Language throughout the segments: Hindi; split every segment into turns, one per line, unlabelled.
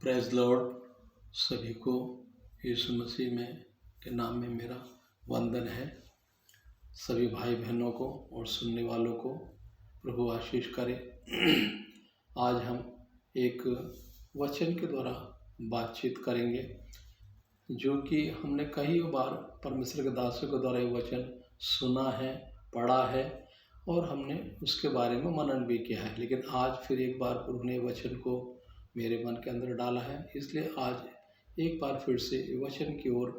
Praise Lord. सभी को यीशु मसीह में के नाम में मेरा वंदन है। सभी भाई बहनों को और सुनने वालों को प्रभु आशीष करे। आज हम एक वचन के द्वारा बातचीत करेंगे, जो कि हमने कई बार परमेश्वर के दासों के द्वारा ये वचन सुना है, पढ़ा है और हमने उसके बारे में मनन भी किया है। लेकिन आज फिर एक बार प्रभु ने वचन को मेरे मन के अंदर डाला है, इसलिए आज एक बार फिर से वचन की ओर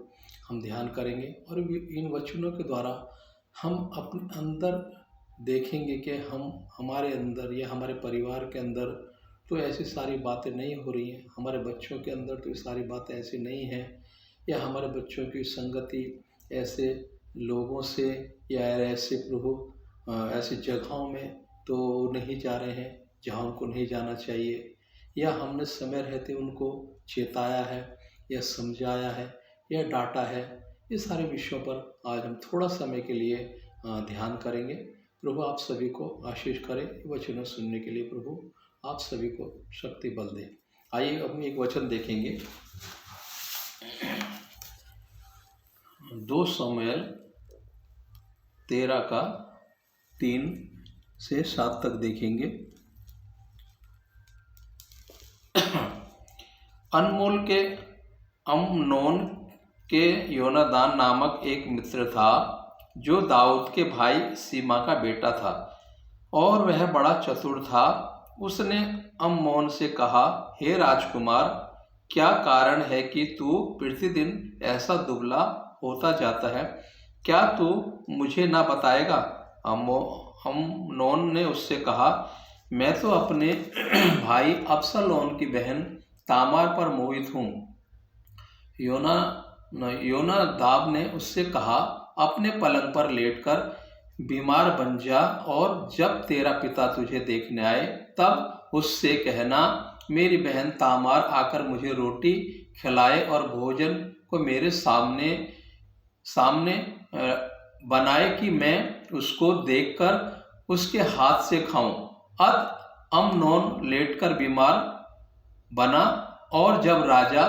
हम ध्यान करेंगे और इन वचनों के द्वारा हम अपने अंदर देखेंगे कि हमारे अंदर या हमारे परिवार के अंदर तो ऐसी सारी बातें नहीं हो रही हैं, हमारे बच्चों के अंदर तो ये सारी बातें ऐसी नहीं हैं, या हमारे बच्चों की संगति ऐसे लोगों से या ऐसे प्रभु ऐसी जगहों में तो नहीं जा रहे हैं जहाँ उनको नहीं जाना चाहिए, या हमने समय रहते उनको चेताया है या समझाया है या डांटा है। ये सारे विषयों पर आज हम थोड़ा समय के लिए ध्यान करेंगे। प्रभु आप सभी को आशीष करे। वचनों सुनने के लिए प्रभु आप सभी को शक्ति बल दे। आइए अब एक वचन देखेंगे, 2 शमूएल 13:3 से 7 तक देखेंगे। अनमोल के अम्नोन के योनादान नामक एक मित्र था, जो दाऊद के भाई सीमा का बेटा था और वह बड़ा चतुर था। उसने अम्नोन से कहा, हे राजकुमार, क्या कारण है कि तू प्रतिदिन ऐसा दुबला होता जाता है? क्या तू मुझे ना बताएगा? अम्नोन ने उससे कहा, मैं तो अपने भाई अबशालोम की बहन तामार पर मोहित हूँ। योनादाब ने उससे कहा, अपने पलंग पर लेटकर बीमार बन जा और जब तेरा पिता तुझे देखने आए तब उससे कहना, मेरी बहन तामार आकर मुझे रोटी खिलाए और भोजन को मेरे सामने बनाए कि मैं उसको देखकर उसके हाथ से खाऊं। अम्नोन लेटकर बीमार बना और जब राजा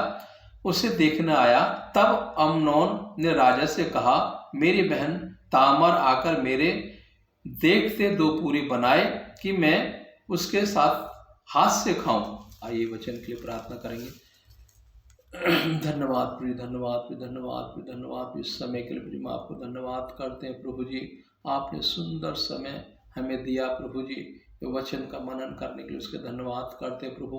उसे देखने आया तब अम्नोन ने राजा से कहा, मेरी बहन तामार आकर मेरे देखते 2 पूरी बनाए कि मैं उसके साथ हाथ से खाऊं। आइए वचन के लिए प्रार्थना करेंगे। धन्यवाद प्रभु, धन्यवाद प्रभु, धन्यवाद प्रभु, धन्यवाद इस समय के लिए प्रभु, आपको धन्यवाद करते हैं प्रभु जी। आपने सुंदर समय हमें दिया प्रभु जी, ये वचन का मनन करने के लिए उसके धन्यवाद करते हैं प्रभु।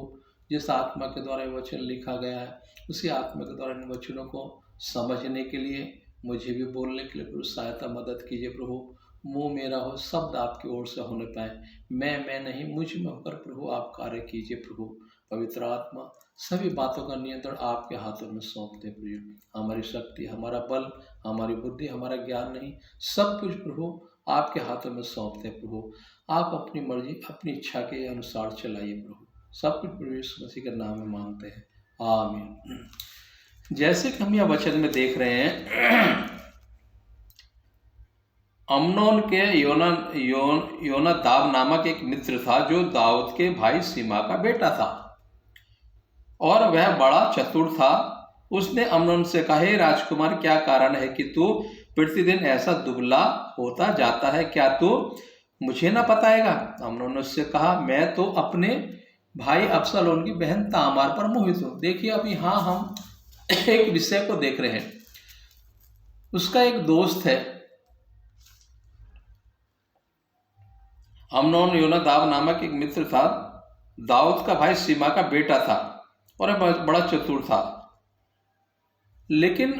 जिस आत्मा के द्वारा ये वचन लिखा गया है, उसी आत्मा के द्वारा इन वचनों को समझने के लिए, मुझे भी बोलने के लिए प्रभु सहायता मदद कीजिए प्रभु। मुंह मेरा हो, शब्द आपकी ओर से होने पाए। मैं नहीं, मुझ में होकर प्रभु आप कार्य कीजिए प्रभु। पवित्र आत्मा सभी बातों का नियंत्रण आपके हाथों में सौंपते प्रभु। हमारी शक्ति, हमारा बल, हमारी बुद्धि, हमारा ज्ञान नहीं, सब कुछ प्रभु आपके हाथों में सौंपते प्रभु। आप अपनी मर्जी, अपनी इच्छा के अनुसार चलाइए प्रभु। सब कुछ प्रभु यीशु मसीह के नाम में मांगते हैं, आमीन। जैसे कि हम यह वचन में देख रहे हैं, अम्नोन के योनादाब नामक एक मित्र था, जो दाऊद के भाई सीमा का बेटा था और वह बड़ा चतुर था। उसने अम्नोन से कहा, हे राजकुमार, क्या कारण है कि तू प्रतिदिन ऐसा दुबला होता जाता है? क्या तू मुझे ना बताएगा? अम्नोन ने उससे कहा, मैं तो अपने भाई अबशालोम की बहन तामार पर मोहित हूँ। देखिए, अब यहाँ हम एक विषय को देख रहे हैं। उसका एक दोस्त है, अम्नोन योनादाब नामक एक मित्र था, दाऊद का भाई सीमा का बेटा था और बड़ा चतुर था। लेकिन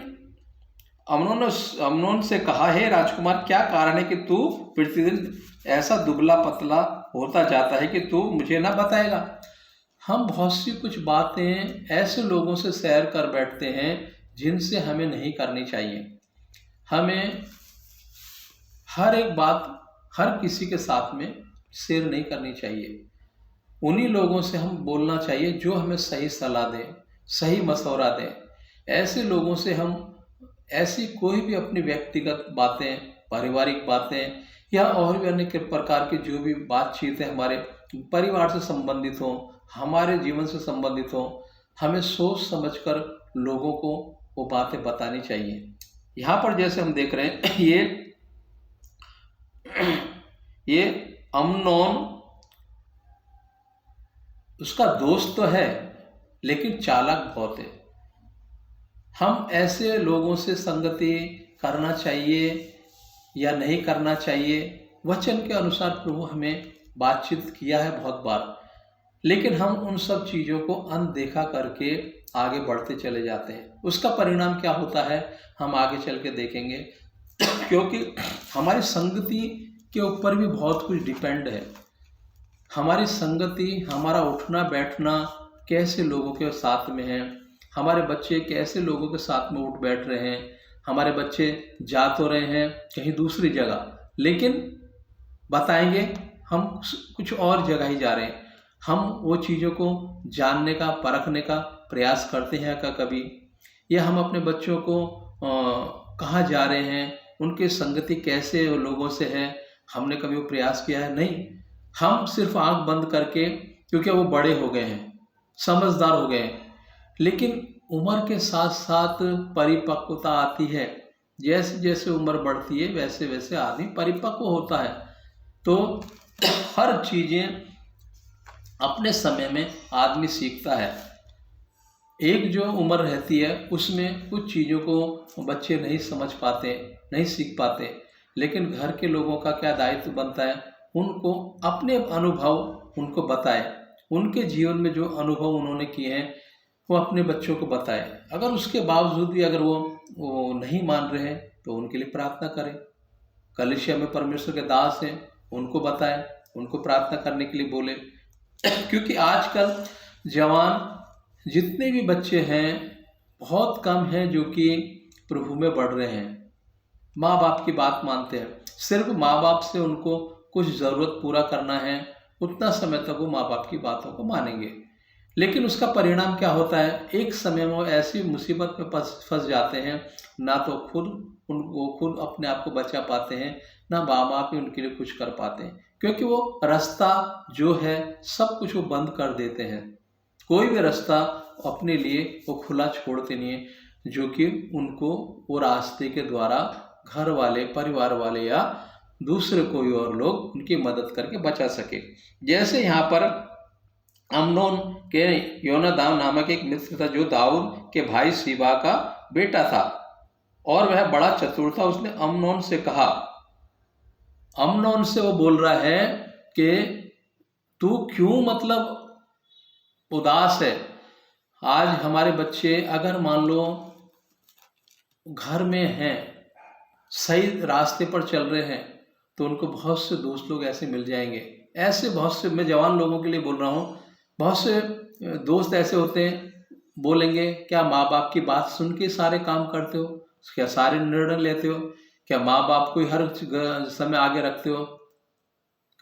अम्नोन से कहा, हे राजकुमार, क्या कारण है कि तू प्रतिदिन ऐसा दुबला पतला होता जाता है कि तू मुझे ना बताएगा? हम बहुत सी कुछ बातें ऐसे लोगों से शेयर कर बैठते हैं जिनसे हमें नहीं करनी चाहिए। हमें हर एक बात हर किसी के साथ में शेयर नहीं करनी चाहिए। उन्हीं लोगों से हम बोलना चाहिए जो हमें सही सलाह दें, सही मशवरा दें। ऐसे लोगों से हम ऐसी कोई भी अपनी व्यक्तिगत बातें, पारिवारिक बातें या और भी अन्य प्रकार की जो भी बातचीत है, हमारे परिवार से संबंधित हो, हमारे जीवन से संबंधित हो, हमें सोच समझकर लोगों को वो बातें बतानी चाहिए। यहाँ पर जैसे हम देख रहे हैं ये अम्नोन उसका दोस्त तो है लेकिन चालाक बहुत है। हम ऐसे लोगों से संगति करना चाहिए या नहीं करना चाहिए, वचन के अनुसार प्रभु हमें बातचीत किया है बहुत बार, लेकिन हम उन सब चीज़ों को अनदेखा करके आगे बढ़ते चले जाते हैं। उसका परिणाम क्या होता है हम आगे चल के देखेंगे, क्योंकि हमारी संगति के ऊपर भी बहुत कुछ डिपेंड है। हमारी संगति, हमारा उठना बैठना कैसे लोगों के साथ में है, हमारे बच्चे कैसे लोगों के साथ में उठ बैठ रहे हैं। हमारे बच्चे जा तो रहे हैं कहीं दूसरी जगह, लेकिन बताएंगे हम कुछ और जगह ही जा रहे हैं। हम वो चीज़ों को जानने का, परखने का प्रयास करते हैं क्या कभी, या हम अपने बच्चों को कहाँ जा रहे हैं, उनकी संगति कैसे लोगों से है, हमने कभी वो प्रयास किया है? नहीं। हम सिर्फ आंख बंद करके, क्योंकि वो बड़े हो गए हैं, समझदार हो गए हैं, लेकिन उम्र के साथ साथ परिपक्वता आती है। जैसे जैसे उम्र बढ़ती है वैसे वैसे आदमी परिपक्व होता है। तो हर चीज़ें अपने समय में आदमी सीखता है। एक जो उम्र रहती है उसमें कुछ चीज़ों को बच्चे नहीं समझ पाते, नहीं सीख पाते, लेकिन घर के लोगों का क्या दायित्व बनता है, उनको अपने अनुभव उनको बताए, उनके जीवन में जो अनुभव उन्होंने किए हैं वो अपने बच्चों को बताए। अगर उसके बावजूद भी अगर वो नहीं मान रहे हैं तो उनके लिए प्रार्थना करें। कलीसिया में परमेश्वर के दास हैं, उनको बताएं, उनको प्रार्थना करने के लिए बोले। क्योंकि आजकल जवान जितने भी बच्चे हैं बहुत कम हैं जो कि प्रभु में बढ़ रहे हैं, माँ बाप की बात मानते हैं। सिर्फ माँ बाप से उनको कुछ ज़रूरत पूरा करना है, उतना समय तक वो माँ बाप की बातों को मानेंगे। लेकिन उसका परिणाम क्या होता है, एक समय में वो ऐसी मुसीबत में फंस जाते हैं, ना तो खुद अपने आप को बचा पाते हैं, ना माँ बाप ही उनके लिए कुछ कर पाते हैं, क्योंकि वो रास्ता जो है सब कुछ वो बंद कर देते हैं। कोई भी रास्ता अपने लिए वो खुला छोड़ते नहीं है, जो कि उनको वो रास्ते के द्वारा घर वाले, परिवार वाले या दूसरे कोई और लोग उनकी मदद करके बचा सके। जैसे यहाँ पर अम्नोन के योनादाब नामक एक मित्र था जो दाऊद के भाई सीबा का बेटा था और वह बड़ा चतुर था। उसने अम्नोन से कहा, अम्नोन से वो बोल रहा है कि तू क्यों मतलब उदास है। आज हमारे बच्चे अगर मान लो घर में हैं, सही रास्ते पर चल रहे हैं, तो उनको बहुत से दोस्त लोग ऐसे मिल जाएंगे। ऐसे बहुत से, मैं जवान लोगों के लिए बोल रहा हूँ, बहुत से दोस्त ऐसे होते हैं, बोलेंगे क्या माँ बाप की बात सुन के सारे काम करते हो, क्या सारे निर्णय लेते हो, क्या माँ बाप को हर समय आगे रखते हो,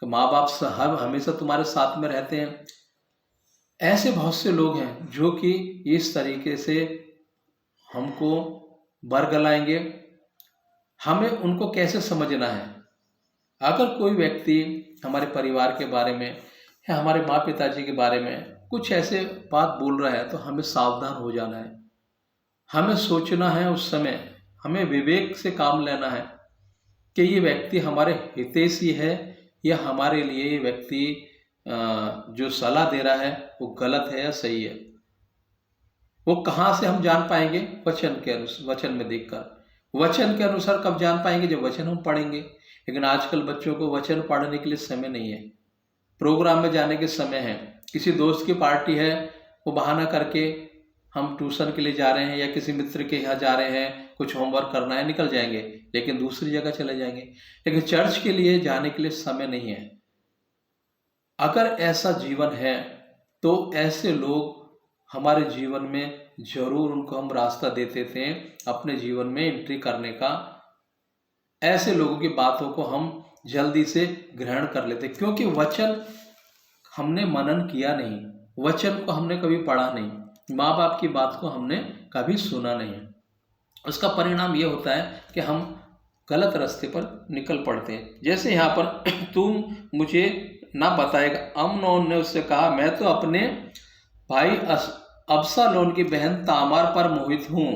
कि माँ बाप हमेशा तुम्हारे साथ में रहते हैं। ऐसे बहुत से लोग हैं जो कि इस तरीके से हमको बरगलाएंगे। हमें उनको कैसे समझना है। अगर कोई व्यक्ति हमारे परिवार के बारे में या हमारे माँ पिताजी के बारे में कुछ ऐसे बात बोल रहा है तो हमें सावधान हो जाना है। हमें सोचना है, उस समय हमें विवेक से काम लेना है कि ये व्यक्ति हमारे हितैषी है या हमारे लिए ये व्यक्ति जो सलाह दे रहा है वो गलत है या सही है। वो कहाँ से हम जान पाएंगे? वचन में देखकर। वचन के अनुसार कब जान पाएंगे? जब वचन हम पढ़ेंगे। लेकिन आजकल बच्चों को वचन पढ़ने के लिए समय नहीं है, प्रोग्राम में जाने के समय है, किसी दोस्त की पार्टी है, वो बहाना करके हम ट्यूशन के लिए जा रहे हैं या किसी मित्र के यहाँ जा रहे हैं, कुछ होमवर्क करना है, निकल जाएंगे, लेकिन दूसरी जगह चले जाएंगे। लेकिन चर्च के लिए जाने के लिए समय नहीं है। अगर ऐसा जीवन है तो ऐसे लोग हमारे जीवन में जरूर उनको हम रास्ता देते थे अपने जीवन में एंट्री करने का। ऐसे लोगों की बातों को हम जल्दी से ग्रहण कर लेते, क्योंकि वचन हमने मनन किया नहीं, वचन को हमने कभी पढ़ा नहीं, माँ बाप की बात को हमने कभी सुना नहीं। उसका परिणाम ये होता है कि हम गलत रास्ते पर निकल पड़ते हैं। जैसे यहाँ पर तुम मुझे ना बताएगा, अम्नोन ने उससे कहा, मैं तो अपने भाई अबशालोम की बहन तामार पर मोहित हूँ।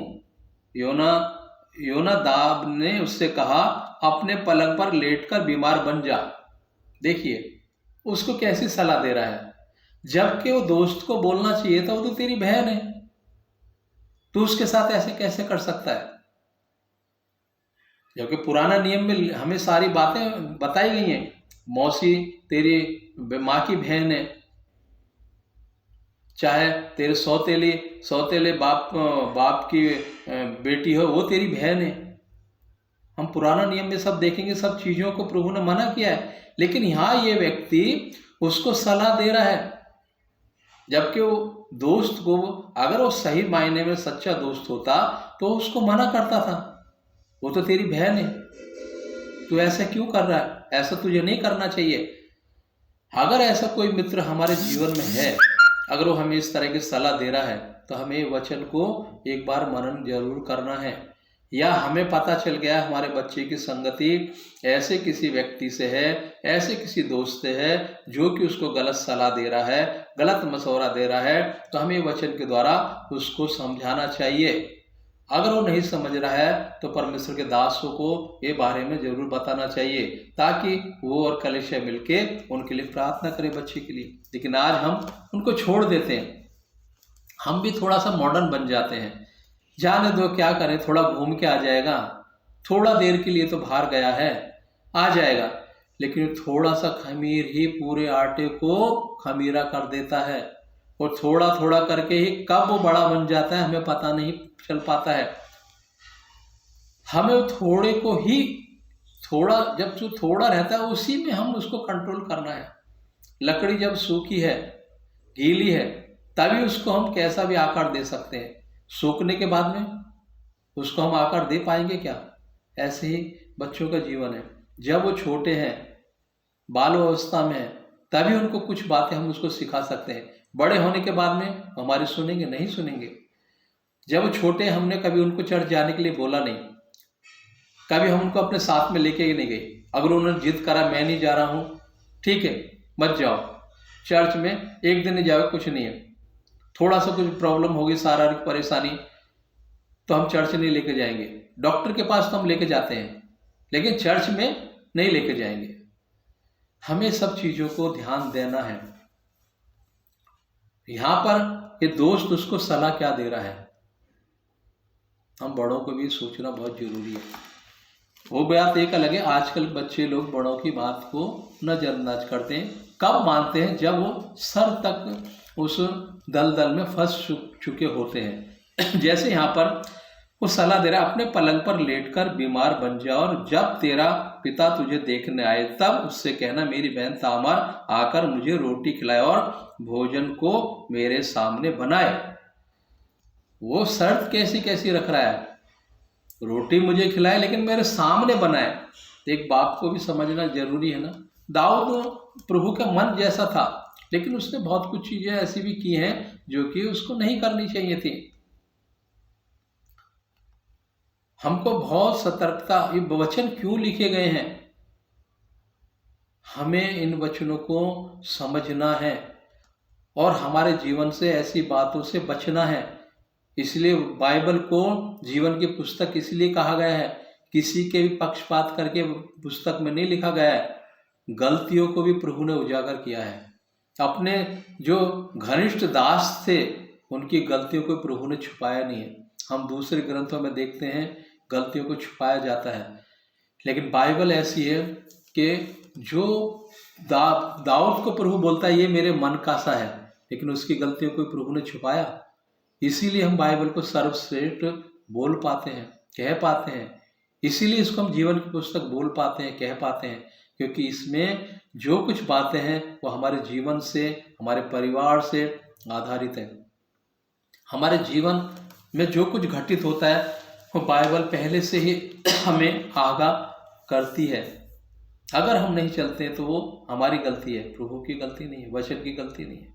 योनादाब ने उससे कहा, अपने पलंग पर लेटकर बीमार बन जा। देखिए उसको कैसी सलाह दे रहा है, जबकि वो दोस्त को बोलना चाहिए था, वो तो तेरी बहन है, तू उसके साथ ऐसे कैसे कर सकता है। जबकि पुराना नियम में हमें सारी बातें बताई गई हैं, मौसी तेरी माँ की बहन है, चाहे तेरे सौतेले बाप की बेटी हो, वो तेरी बहन है। हम पुराना नियम में सब देखेंगे, सब चीजों को प्रभु ने मना किया है, लेकिन यहाँ ये व्यक्ति उसको सलाह दे रहा है, जबकि वो दोस्त को, अगर वो सही मायने में सच्चा दोस्त होता तो उसको मना करता था, वो तो तेरी बहन है, तू ऐसा क्यों कर रहा है, ऐसा तुझे नहीं करना चाहिए। अगर ऐसा कोई मित्र हमारे जीवन में है, अगर वो हमें इस तरह की सलाह दे रहा है, तो हमें वचन को एक बार मनन जरूर करना है। या हमें पता चल गया हमारे बच्चे की संगति ऐसे किसी व्यक्ति से है, ऐसे किसी दोस्त से है जो कि उसको गलत सलाह दे रहा है, गलत मशवरा दे रहा है, तो हमें वचन के द्वारा उसको समझाना चाहिए। अगर वो नहीं समझ रहा है तो परमेश्वर के दासों को ये बारे में जरूर बताना चाहिए, ताकि वो और कलीसिया मिलके उनके लिए प्रार्थना करें बच्चे के लिए। लेकिन आज हम उनको छोड़ देते हैं, हम भी थोड़ा सा मॉडर्न बन जाते हैं, जाने दो क्या करें, थोड़ा घूम के आ जाएगा, थोड़ा देर के लिए तो बाहर गया है, आ जाएगा। लेकिन थोड़ा सा खमीर ही पूरे आटे को खमीरा कर देता है, और थोड़ा थोड़ा करके ही कब वो बड़ा बन जाता है हमें पता नहीं चल पाता है। हमें थोड़े को ही थोड़ा, जब जो थोड़ा रहता है उसी में हम उसको कंट्रोल करना है। लकड़ी जब सूखी है, गीली है, तभी उसको हम कैसा भी आकार दे सकते हैं, सूखने के बाद में उसको हम आकार दे पाएंगे क्या। ऐसे ही बच्चों का जीवन है, जब वो छोटे हैं, बाल अवस्था में है, तभी उनको कुछ बातें हम उसको सिखा सकते हैं। बड़े होने के बाद में हमारी सुनेंगे नहीं सुनेंगे। जब वो छोटे, हमने कभी उनको चर्च जाने के लिए बोला नहीं, कभी हम उनको अपने साथ में लेके नहीं गए। अगर उन्होंने जिद करा मैं नहीं जा रहा हूँ, ठीक है मत जाओ, चर्च में एक दिन नहीं जाओ, कुछ नहीं है, थोड़ा सा कुछ प्रॉब्लम होगी, शारीरिक परेशानी, तो हम चर्च नहीं लेके जाएंगे। डॉक्टर के पास तो हम लेके जाते हैं, लेकिन चर्च में नहीं लेके जाएंगे। हमें सब चीजों को ध्यान देना है। यहां पर ये दोस्त उसको सलाह क्या दे रहा है, हम बड़ों को भी सोचना बहुत जरूरी है। वो बात एक अलग है, आजकल बच्चे लोग बड़ों की बात को नजरअंदाज करते हैं। कब मानते हैं, जब वो सर तक उस दलदल में फंस चुके होते हैं। जैसे यहाँ पर वो सलाह दे रहा है, अपने पलंग पर लेटकर बीमार बन जा, और जब तेरा पिता तुझे देखने आए तब उससे कहना, मेरी बहन तामार आकर मुझे रोटी खिलाए और भोजन को मेरे सामने बनाए। वो शर्त कैसी कैसी रख रहा है, रोटी मुझे खिलाए लेकिन मेरे सामने बनाए। एक बाप को भी समझना जरूरी है ना। दाऊद प्रभु का मन जैसा था, लेकिन उसने बहुत कुछ चीजें ऐसी भी की हैं जो कि उसको नहीं करनी चाहिए थी। हमको बहुत सतर्कता, ये वचन क्यों लिखे गए हैं, हमें इन वचनों को समझना है और हमारे जीवन से ऐसी बातों से बचना है। इसलिए बाइबल को जीवन की पुस्तक इसलिए कहा गया है, किसी के भी पक्षपात करके पुस्तक में नहीं लिखा गया है। गलतियों को भी प्रभु ने उजागर किया है। अपने जो घनिष्ठ दास थे उनकी गलतियों को प्रभु ने छुपाया नहीं है। हम दूसरे ग्रंथों में देखते हैं गलतियों को छुपाया जाता है, लेकिन बाइबल ऐसी है कि जो दाऊद को प्रभु बोलता है ये मेरे मन का सा है, लेकिन उसकी गलतियों को प्रभु ने छुपाया। इसीलिए हम बाइबल को सर्वश्रेष्ठ बोल पाते हैं, कह पाते हैं। इसीलिए इसको हम जीवन की पुस्तक बोल पाते हैं, कह पाते हैं, क्योंकि इसमें जो कुछ बातें हैं वो हमारे जीवन से, हमारे परिवार से आधारित है। हमारे जीवन में जो कुछ घटित होता है वो बाइबल पहले से ही हमें आगाह करती है। अगर हम नहीं चलते तो वो हमारी गलती है, प्रभु की गलती नहीं है, वचन की गलती नहीं है।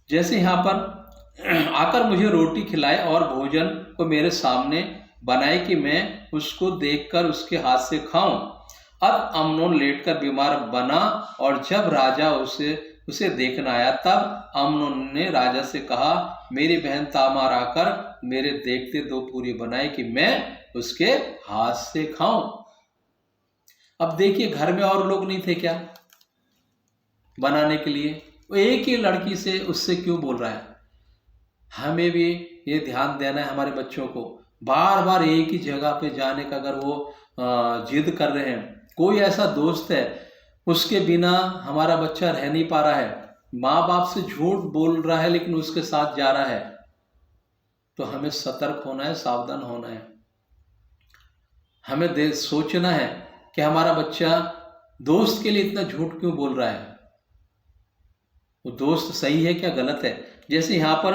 जैसे यहाँ पर आकर मुझे रोटी खिलाए और भोजन को मेरे सामने बनाए कि मैं उसको देखकर उसके हाथ से खाऊं। अब अम्नोन लेटकर बीमार बना, और जब राजा उसे उसे देखना आया। तब अम्नोन ने राजा से कहा, मेरी बहन तामार आकर मेरे देखते 2 पूरी बनाए कि मैं उसके हाथ से खाऊं। अब देखिए, घर में और लोग नहीं थे क्या बनाने के लिए? वो एक ही लड़की से उससे क्यों बोल रहा है? हमें भी ये ध्यान देना है हमारे बच्चों को। बार बार एक ही जगह पे जाने का अगर वो जिद कर रहे हैं, कोई ऐसा दोस्त है उसके बिना हमारा बच्चा रह नहीं पा रहा है, माँ बाप से झूठ बोल रहा है लेकिन उसके साथ जा रहा है, तो हमें सतर्क होना है, सावधान होना है। हमें सोचना है कि हमारा बच्चा दोस्त के लिए इतना झूठ क्यों बोल रहा है, वो दोस्त सही है क्या गलत है। जैसे यहाँ पर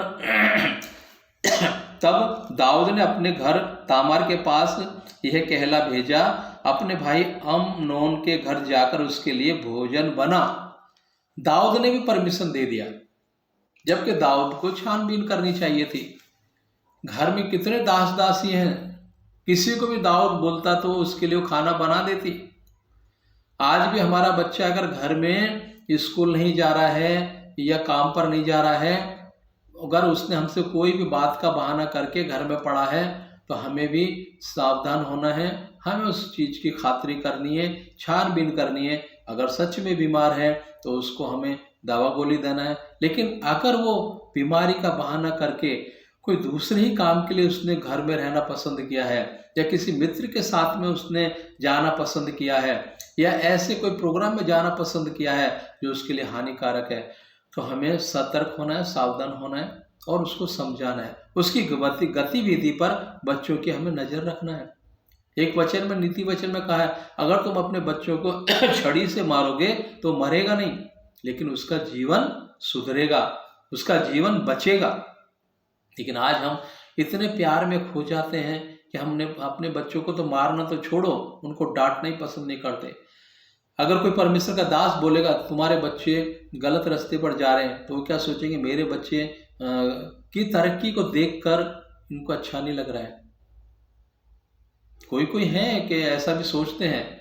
तब दाऊद ने अपने घर तामार के पास यह कहला भेजा, अपने भाई अम्नोन के घर जाकर उसके लिए भोजन बना। दाऊद ने भी परमिशन दे दिया, जबकि दाऊद को छानबीन करनी चाहिए थी। घर में कितने दास दासी हैं, किसी को भी दाऊद बोलता तो उसके लिए खाना बना देती। आज भी हमारा बच्चा अगर घर में स्कूल नहीं जा रहा है या काम पर नहीं जा रहा है, अगर उसने हमसे कोई भी बात का बहाना करके घर में पड़ा है, तो हमें भी सावधान होना है। हमें उस चीज़ की खातिरी करनी है, छानबीन करनी है। अगर सच में बीमार है तो उसको हमें दवा गोली देना है। लेकिन अगर वो बीमारी का बहाना करके कोई दूसरे ही काम के लिए उसने घर में रहना पसंद किया है, या किसी मित्र के साथ में उसने जाना पसंद किया है, या ऐसे कोई प्रोग्राम में जाना पसंद किया है जो उसके लिए हानिकारक है, तो हमें सतर्क होना है, सावधान होना है और उसको समझाना है। उसकी गतिविधि पर बच्चों की हमें नजर रखना है। एक वचन में, नीति वचन में कहा है, अगर तुम अपने बच्चों को छड़ी से मारोगे तो मरेगा नहीं, लेकिन उसका जीवन सुधरेगा, उसका जीवन बचेगा। लेकिन आज हम इतने प्यार में खो जाते हैं कि हमने अपने बच्चों को तो मारना तो छोड़ो, उनको डांटना ही पसंद नहीं करते। अगर कोई परमेश्वर का दास बोलेगा तुम्हारे बच्चे गलत रास्ते पर जा रहे हैं, तो वो क्या सोचेंगे, मेरे बच्चे की तरक्की को देखकर इनको अच्छा नहीं लग रहा है। कोई कोई है कि ऐसा भी सोचते हैं,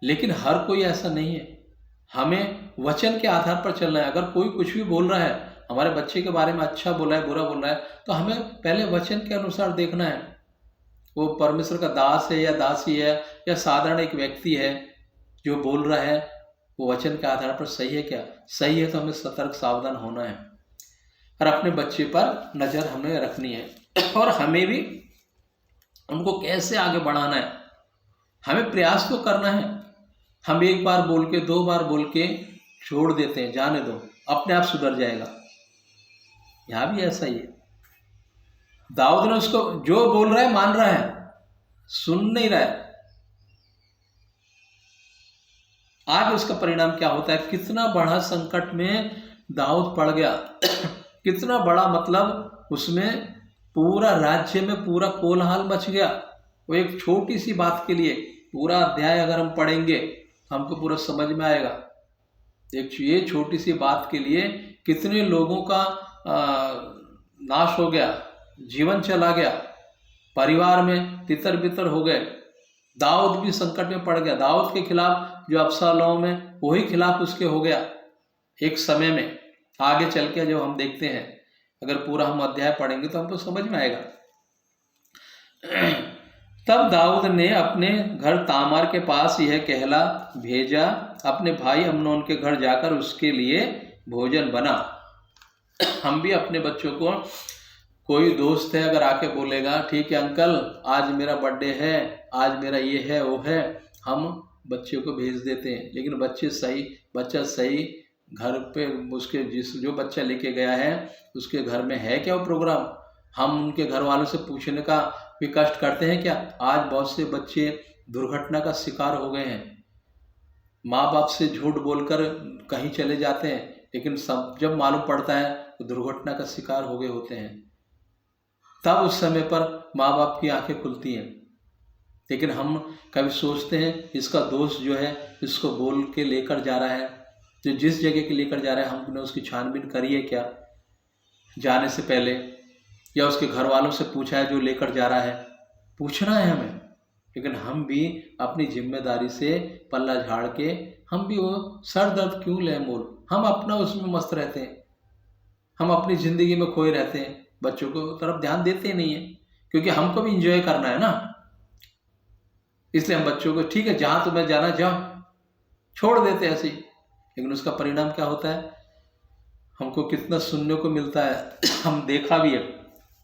लेकिन हर कोई ऐसा नहीं है। हमें वचन के आधार पर चलना है। अगर कोई कुछ भी बोल रहा है, हमारे बच्चे के बारे में अच्छा बोला है, बुरा बोल रहा है, तो हमें पहले वचन के अनुसार देखना है। वो परमेश्वर का दास है या दासी है या साधारण एक व्यक्ति है जो बोल रहा है, वो वचन के आधार पर सही है क्या? सही है तो हमें सतर्क सावधान होना है और अपने बच्चे पर नजर हमें रखनी है। और हमें भी उनको कैसे आगे बढ़ाना है, हमें प्रयास तो करना है। हम एक बार बोल के, 2 बार बोल के छोड़ देते हैं, जाने दो, अपने आप सुधर जाएगा। यहां भी ऐसा ही है। दाऊद ने उसको जो बोल रहा है मान रहा है, सुन नहीं रहा है। आगे उसका परिणाम क्या होता है? कितना बड़ा संकट में दाऊद पड़ गया। कितना बड़ा, मतलब उसमें पूरा राज्य में पूरा कोलाहल मच गया। वो एक छोटी सी बात के लिए, पूरा अध्याय अगर हम पढ़ेंगे हमको पूरा समझ में आएगा। ये छोटी सी बात के लिए कितने लोगों का नाश हो गया, जीवन चला गया, परिवार में तितर बितर हो गए। दाऊद भी संकट में पड़ गया। दाऊद के खिलाफ जो अबशालोम है, वही खिलाफ उसके हो गया एक समय में। आगे चल के जब हम देखते हैं, अगर पूरा हम अध्याय पढ़ेंगे तो हमको समझ में आएगा। तब दाऊद ने अपने घर तामार के पास यह कहला भेजा, अपने भाई अम्नोन के घर जाकर उसके लिए भोजन बना। हम भी अपने बच्चों को, कोई दोस्त है अगर आके बोलेगा, ठीक है अंकल आज मेरा बर्थडे है, आज मेरा ये है वो है, हम बच्चे को भेज देते हैं। लेकिन बच्चा सही घर पे, उसके जो बच्चा लेके गया है उसके घर में है क्या वो प्रोग्राम? हम उनके घर वालों से पूछने का भी कष्ट करते हैं क्या? आज बहुत से बच्चे दुर्घटना का शिकार हो गए हैं, माँ बाप से झूठ बोलकर कहीं चले जाते हैं, लेकिन सब जब मालूम पड़ता है तो दुर्घटना का शिकार हो गए होते हैं। तब उस समय पर माँ बाप की आंखें खुलती हैं। लेकिन हम कभी सोचते हैं इसका दोस्त जो है इसको बोल के लेकर जा रहा है, जो जिस जगह के लेकर जा रहा है हमने उसकी छानबीन करी है क्या जाने से पहले, या उसके घर वालों से पूछा है जो लेकर जा रहा है? पूछना है हमें। लेकिन हम भी अपनी जिम्मेदारी से पल्ला झाड़ के हम भी वो सर दर्द क्यों लें मोल, हम अपना उसमें मस्त रहते हैं, हम अपनी ज़िंदगी में खोए रहते हैं, बच्चों को तरफ ध्यान देते ही नहीं है, क्योंकि हमको भी इंजॉय करना है ना। इसलिए हम बच्चों को ठीक है जहाँ तुम्हें जाना जाओ, छोड़ देते हैं ऐसे ही। लेकिन उसका परिणाम क्या होता है, हमको कितना सुनने को मिलता है हम देखा भी है,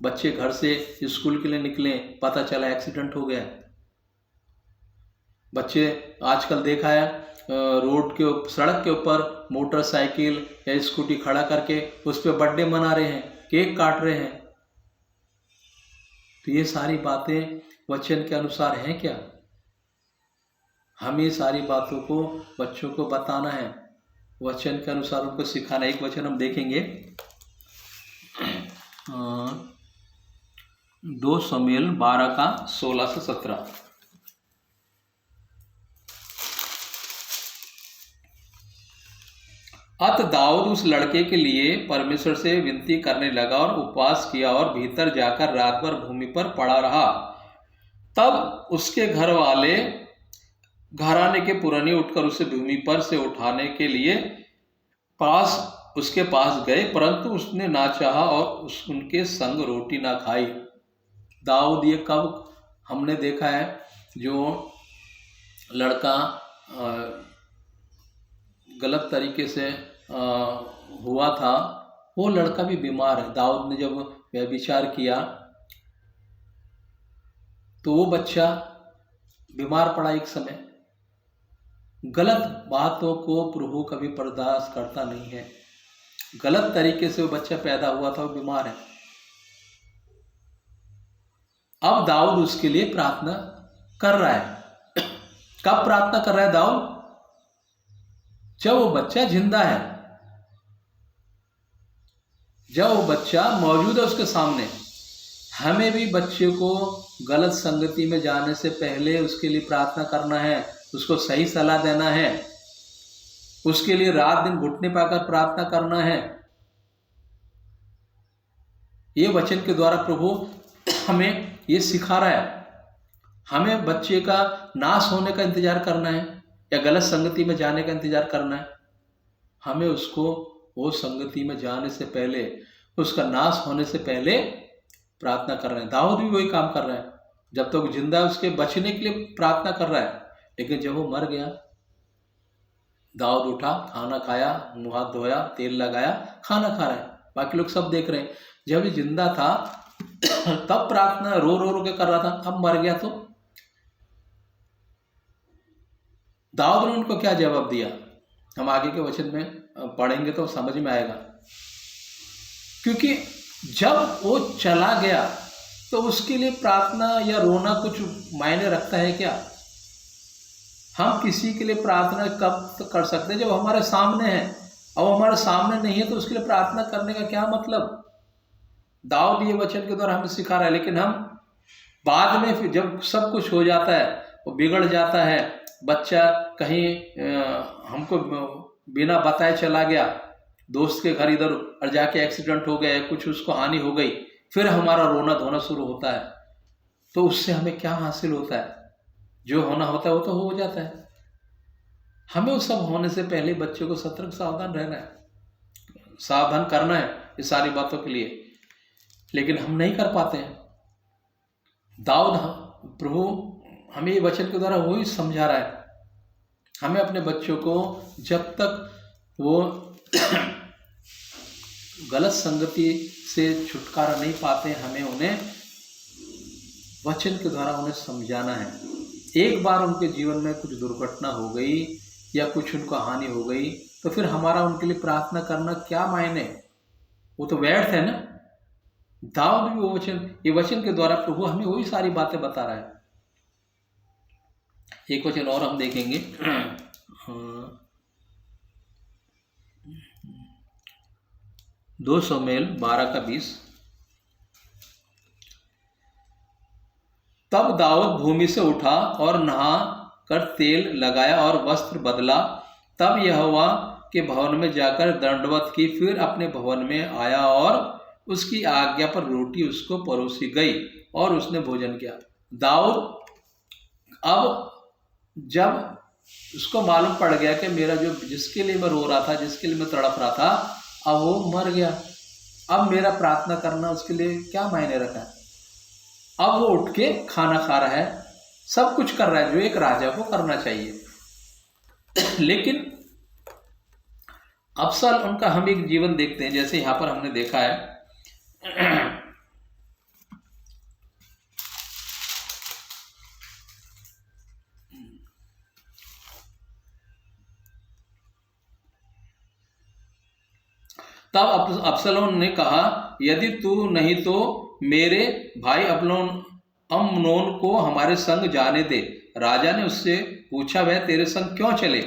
बच्चे घर से स्कूल के लिए निकले, पता चला एक्सीडेंट हो गया। बच्चे आजकल देखा है रोड के सड़क के ऊपर मोटरसाइकिल या स्कूटी खड़ा करके उस पर बर्थडे मना रहे हैं, केक काट रहे हैं। तो ये सारी बातें वचन के अनुसार हैं क्या? हमें ये सारी बातों को बच्चों को बताना है, वचन के अनुसार उनको सिखाना। एक वचन हम देखेंगे 2 शमूएल 12 का 16 से 17। अत दाऊद उस लड़के के लिए परमेश्वर से विनती करने लगा और उपवास किया और भीतर जाकर रात भर भूमि पर पड़ा रहा। तब उसके घर वाले घराने के पुराने उठकर उसे भूमि पर से उठाने के लिए उसके पास गए, परंतु उसने ना चाहा और उनके संग रोटी ना खाई। दाऊद, ये कब हमने देखा है, जो लड़का गलत तरीके से हुआ था, वो लड़का भी बीमार है। दाऊद ने जब व्यभिचार किया तो वो बच्चा बीमार पड़ा एक समय। गलत बातों को प्रभु कभी बर्दाश्त करता नहीं है। गलत तरीके से वो बच्चा पैदा हुआ था, वो बीमार है। अब दाऊद उसके लिए प्रार्थना कर रहा है। कब प्रार्थना कर रहा है दाऊद? जब वो बच्चा जिंदा है, जब वो बच्चा मौजूद है उसके सामने। हमें भी बच्चे को गलत संगति में जाने से पहले उसके लिए प्रार्थना करना है, उसको सही सलाह देना है, उसके लिए रात दिन घुटने पाकर प्रार्थना करना है। ये वचन के द्वारा प्रभु हमें ये सिखा रहा है। हमें बच्चे का नाश होने का इंतजार करना है या गलत संगति में जाने का इंतजार करना है? हमें उसको वो संगति में जाने से पहले, उसका नाश होने से पहले प्रार्थना कर रहे हैं। दाऊद भी वही काम कर रहा है। जब तक जिंदा उसके बचने के लिए प्रार्थना कर रहा है, लेकिन जब वो मर गया, दाऊद उठा, खाना खाया, मुंह हाथ धोया, तेल लगाया, खाना खा रहा है। बाकी लोग सब देख रहे हैं। जब ये जिंदा था तब प्रार्थना रो रो के कर रहा था, अब मर गया तो दाऊद ने उनको क्या जवाब दिया, हम आगे के वचन में पढ़ेंगे तो समझ में आएगा। क्योंकि जब वो चला गया तो उसके लिए प्रार्थना या रोना कुछ मायने रखता है क्या? हम किसी के लिए प्रार्थना कब कर सकते हैं? जब हमारे सामने है। अब हमारे सामने नहीं है तो उसके लिए प्रार्थना करने का क्या मतलब? दाऊद ये वचन के द्वारा हमें सिखा रहा है। लेकिन हम बाद में फिर जब सब कुछ हो जाता है, वो बिगड़ जाता है, बच्चा कहीं हमको बिना बताए चला गया, दोस्त के घर इधर और जाके एक्सीडेंट हो गया, कुछ उसको हानि हो गई, फिर हमारा रोना धोना शुरू होता है। तो उससे हमें क्या हासिल होता है? जो होना होता है वो तो हो जाता है। हमें वो सब होने से पहले बच्चे को सतर्क सावधान रहना है, सावधान करना है इस सारी बातों के लिए। लेकिन हम नहीं कर पाते हैं। दाऊद, प्रभु हमें ये वचन के द्वारा वही समझा रहा है। हमें अपने बच्चों को जब तक वो गलत संगति से छुटकारा नहीं पाते, हमें उन्हें वचन के द्वारा उन्हें समझाना है। एक बार उनके जीवन में कुछ दुर्घटना हो गई या कुछ उनको हानि हो गई तो फिर हमारा उनके लिए प्रार्थना करना क्या मायने? वो तो व्यर्थ है ना। दाऊद भी वो ये वचन के द्वारा प्रभु हमें वही सारी बातें बता रहा है। एक वचन और हम देखेंगे 2 शमूएल 12 का 20। तब दाऊद भूमि से उठा और नहा कर तेल लगाया और वस्त्र बदला। तब यहोवा के भवन में जाकर दंडवत की, फिर अपने भवन में आया और उसकी आज्ञा पर रोटी उसको परोसी गई और उसने भोजन किया। दाऊद अब जब उसको मालूम पड़ गया कि मेरा जो जिसके लिए मैं रो रहा था, जिसके लिए मैं तड़प रहा था, अब वो मर गया। अब मेरा प्रार्थना करना उसके लिए क्या मायने रखा है। अब वो उठ के खाना खा रहा है, सब कुछ कर रहा है जो एक राजा को करना चाहिए। लेकिन अबशालोम उनका हम एक जीवन देखते हैं, जैसे यहां पर हमने देखा है तब अबशालोम ने कहा, यदि तू नहीं तो मेरे भाई अम्नोन को हमारे संग जाने दे। राजा ने उससे पूछा, वह तेरे संग क्यों चले।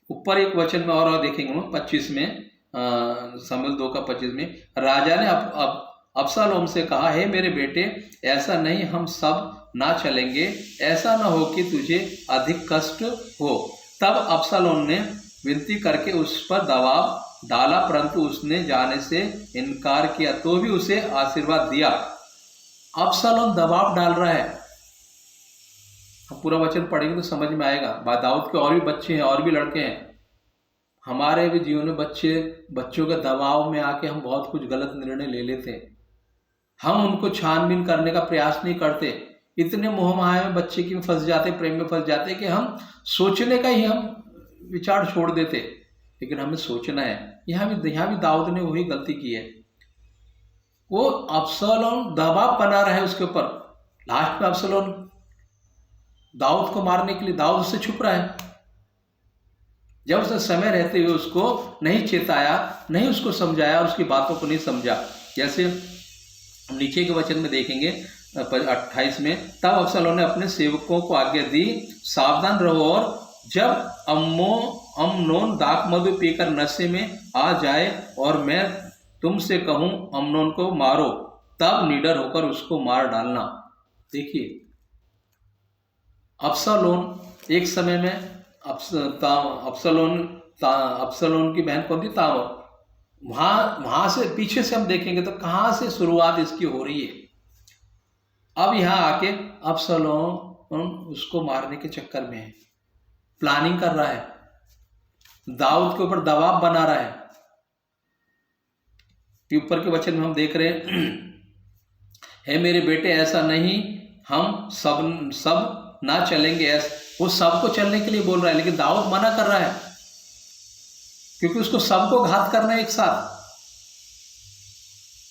ऊपर एक वचन में और देखेंगे हम 25 में, शमूएल 2 का 25 में, राजा ने अबशालोम से कहा, हे मेरे बेटे, ऐसा नहीं, हम सब ना चलेंगे, ऐसा ना हो कि तुझे अधिक कष्ट हो। तब अबशालोम ने विनती करके उस पर दबाव डाला, परंतु उसने जाने से इनकार किया, तो भी उसे आशीर्वाद दिया। अबशालोम दबाव डाल रहा है। हम पूरा वचन पढ़ेंगे तो समझ में आएगा। दाऊद के और भी बच्चे हैं, और भी लड़के हैं। हमारे भी जीवन में बच्चों के दबाव में आके हम बहुत कुछ गलत निर्णय ले लेते हैं। हम उनको छानबीन करने का प्रयास नहीं करते। इतने मोह माया में बच्चे की फंस जाते, प्रेम में फंस जाते कि हम सोचने का ही हम विचार छोड़ देते। लेकिन हमें सोचना है। यहाँ भी दाऊद ने वही गलती की है। वो अबशालोम दबाव बना रहा है उसके ऊपर। लास्ट में अबशालोम दाऊद को मारने के लिए दाऊद उससे छुप रहा है। जब उसने समय रहते हुए उसको नहीं चेताया, नहीं उसको समझाया और उसकी बातों को नहीं समझा। जैसे नीचे के वचन में देखेंगे 28 में, तब अबशालोम ने अपने सेवकों को आज्ञा दी, सावधान रहो, और जब अम्नोन दाख मधु पीकर नशे में आ जाए और मैं तुमसे कहूं अम्नोन को मारो, तब निडर होकर उसको मार डालना। देखिए, अबशालोम एक समय में अबशालोम की बहन कौन थी? तामर। वहां से पीछे से हम देखेंगे तो कहां से शुरुआत इसकी हो रही है। अब यहां आके अबशालोम उसको मारने के चक्कर में है, प्लानिंग कर रहा है, दाऊद के ऊपर दबाव बना रहा है। ऊपर के वचन में हम देख रहे हैं, हे मेरे बेटे, ऐसा नहीं, हम सब ना चलेंगे। वो सबको चलने के लिए बोल रहा है, लेकिन दाऊद मना कर रहा है, क्योंकि उसको सबको घात करना है एक साथ,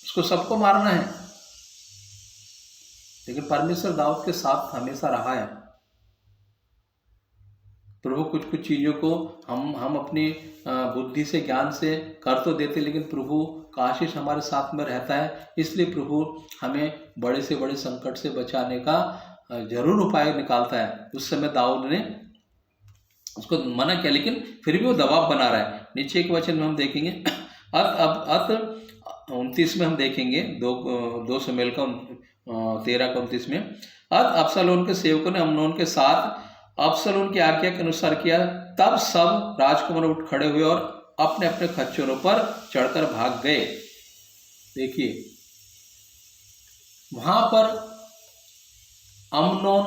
उसको सबको मारना है। लेकिन परमेश्वर दाऊद के साथ हमेशा रहा है। प्रभु कुछ चीजों को हम अपनी बुद्धि से, ज्ञान से कर तो देते, लेकिन प्रभु का आशीष हमारे साथ में रहता है। इसलिए प्रभु हमें बड़े से बड़े संकट से बचाने का जरूर उपाय निकालता है। उस समय दाऊद ने उसको मना किया, लेकिन फिर भी वो दबाव बना रहा है। नीचे एक वचन में हम देखेंगे, अब 29 में हम देखेंगे, 2 शमूएल का 13 का 29 में, अबशालोम के सेवकों ने अम्नोन के साथ अबशालोम की आज्ञा के अनुसार किया। तब सब राजकुमार उठ खड़े हुए और अपने अपने खच्चरों पर चढ़कर भाग गए। देखिए, वहां पर अम्नोन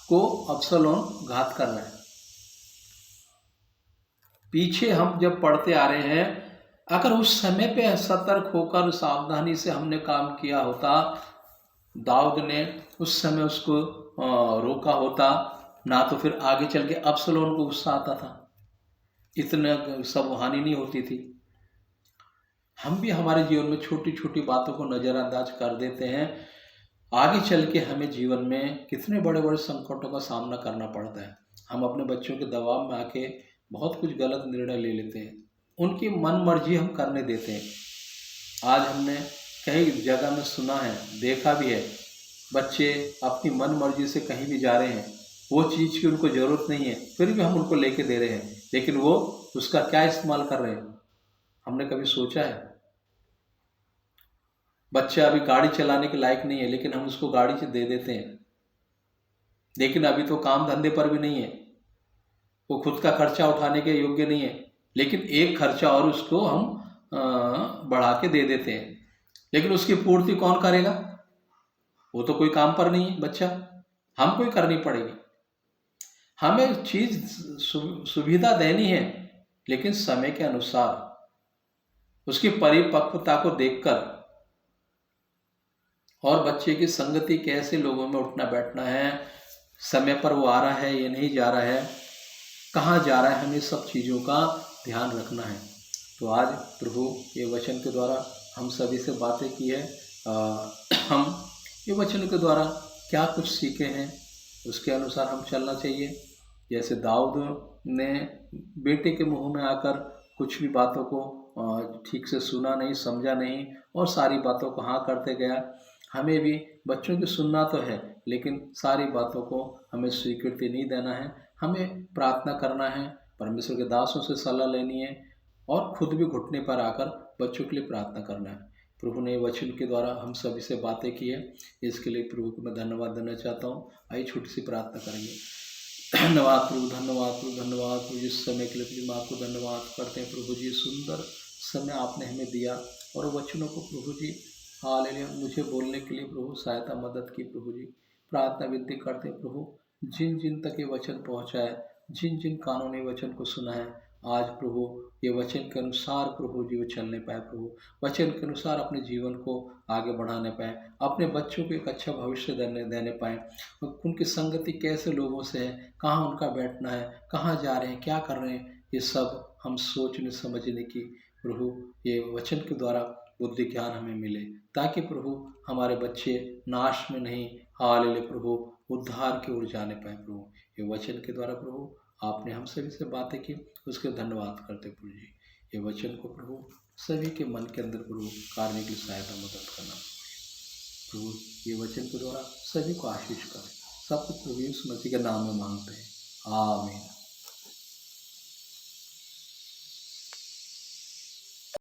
को अबशालोम घात कर रहा है। पीछे हम जब पढ़ते आ रहे हैं, अगर उस समय पे सतर्क होकर सावधानी से हमने काम किया होता, दाऊद ने उस समय उसको रोका होता, ना तो फिर आगे चल के अबशालोम को गुस्सा आता था, इतना सब हानि नहीं होती थी। हम भी हमारे जीवन में छोटी छोटी बातों को नज़रअंदाज कर देते हैं। आगे चल के हमें जीवन में कितने बड़े बड़े संकटों का सामना करना पड़ता है। हम अपने बच्चों के दबाव में आके बहुत कुछ गलत निर्णय ले लेते हैं, उनकी मन मर्जी हम करने देते हैं। आज हमने कई जगह में सुना है, देखा भी है, बच्चे अपनी मन मर्जी से कहीं भी जा रहे हैं, वो चीज़ की उनको ज़रूरत नहीं है, फिर भी हम उनको लेके दे रहे हैं, लेकिन वो उसका क्या इस्तेमाल कर रहे हैं, हमने कभी सोचा है? बच्चा अभी गाड़ी चलाने के लायक नहीं है, लेकिन हम उसको गाड़ी से दे देते हैं, लेकिन अभी तो काम धंधे पर भी नहीं है, वो खुद का खर्चा उठाने के योग्य नहीं है, लेकिन एक खर्चा और उसको हम बढ़ा के दे देते हैं। लेकिन उसकी पूर्ति कौन करेगा? वो तो कोई काम पर नहीं है बच्चा, हमको ही करनी पड़ेगी। हमें चीज सुविधा देनी है, लेकिन समय के अनुसार, उसकी परिपक्वता को देखकर, और बच्चे की संगति कैसे लोगों में उठना बैठना है, समय पर वो आ रहा है या नहीं जा रहा है, कहाँ जा रहा है, हमें सब चीज़ों का ध्यान रखना है। तो आज प्रभु ये वचन के द्वारा हम सभी से बातें की है। हम ये वचन के द्वारा क्या कुछ सीखे हैं, उसके अनुसार हम चलना चाहिए। जैसे दाऊद ने बेटे के मुंह में आकर कुछ भी बातों को ठीक से सुना नहीं, समझा नहीं, और सारी बातों को हाँ करते गया। हमें भी बच्चों की सुनना तो है, लेकिन सारी बातों को हमें स्वीकृति नहीं देना है। हमें प्रार्थना करना है, परमेश्वर के दासों से सलाह लेनी है, और खुद भी घुटने पर आकर बच्चों के लिए प्रार्थना करना है। प्रभु ने वचन के द्वारा हम सभी से बातें की है, इसके लिए प्रभु को मैं धन्यवाद देना चाहता हूँ। आइए छोटी सी प्रार्थना करेंगे। धन्यवाद प्रभु, धन्यवाद प्रभु, धन्यवाद प्रभु, इस समय के लिए प्रभु आपको धन्यवाद करते हैं। प्रभु जी, सुंदर समय आपने हमें दिया, और वचनों को प्रभु जी हालेलुया मुझे बोलने के लिए प्रभु सहायता मदद की। प्रभु जी प्रार्थना विनती करते हैं प्रभु, जिन जिन तक ये वचन पहुँचा है, जिन जिन कानों ने वचन को सुना है, आज प्रभु ये वचन के अनुसार प्रभु जी वो चलने पाए, प्रभु वचन के अनुसार अपने जीवन को आगे बढ़ाने पाए, अपने बच्चों को एक अच्छा भविष्य देने पाए। उनकी संगति कैसे लोगों से है, कहाँ उनका बैठना है, कहाँ जा रहे हैं, क्या कर रहे हैं, ये सब हम सोचने समझने की प्रभु ये वचन के द्वारा बुद्धि ज्ञान हमें मिले, ताकि प्रभु हमारे बच्चे नाश में नहीं, हालेलुया प्रभु उद्धार की ओर जाने पाए। प्रभु ये वचन के द्वारा प्रभु आपने हम सभी से बातें की, उसके धन्यवाद करते प्रभु जी। ये वचन को प्रभु सभी के मन के अंदर प्रभु कार्य की सहायता मदद करना प्रभु। ये वचन के द्वारा सभी को आशीष करें। सब कुछ प्रभु यीशु मसीह के नाम में मांगते हैं, आमीन।